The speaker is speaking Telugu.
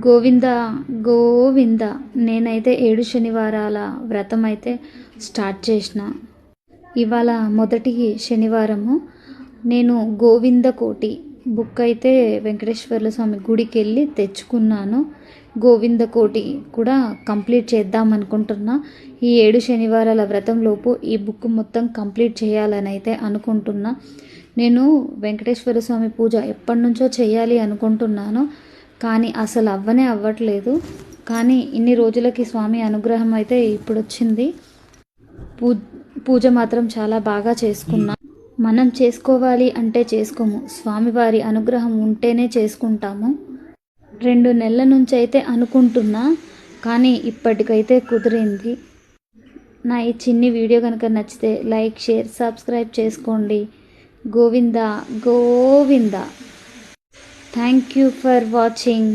గోవింద గోవింద. నేనైతే 7 శనివారాల వ్రతం అయితే స్టార్ట్ చేసిన. ఇవాళ మొదటి శనివారము. నేను గోవింద కోటి బుక్ అయితే వెంకటేశ్వర్ల స్వామి గుడికి వెళ్ళి తెచ్చుకున్నాను. గోవింద కోటి కూడా కంప్లీట్ చేద్దాం అనుకుంటున్నా. ఈ 7 శనివారాల వ్రతంలోపు ఈ బుక్ మొత్తం కంప్లీట్ చేయాలని అయితే అనుకుంటున్నా. నేను వెంకటేశ్వర స్వామి పూజ ఎప్పటి నుంచో చేయాలి అనుకుంటున్నాను, కానీ అసలు అవ్వట్లేదు. కానీ ఇన్ని రోజులకి స్వామి అనుగ్రహం అయితే ఇప్పుడు వచ్చింది. పూజ మాత్రం చాలా బాగా చేసుకున్నా. మనం చేసుకోవాలి అంటే చేసుకోము, స్వామివారి అనుగ్రహం ఉంటేనే చేసుకుంటాము. 2 నెలల నుంచి అయితే అనుకుంటున్నా, కానీ ఇప్పటికైతే కుదిరింది. నా ఈ చిన్ని వీడియో కనుక నచ్చితే లైక్, షేర్, సబ్స్క్రైబ్ చేసుకోండి. Govinda Govinda. Thank you for watching.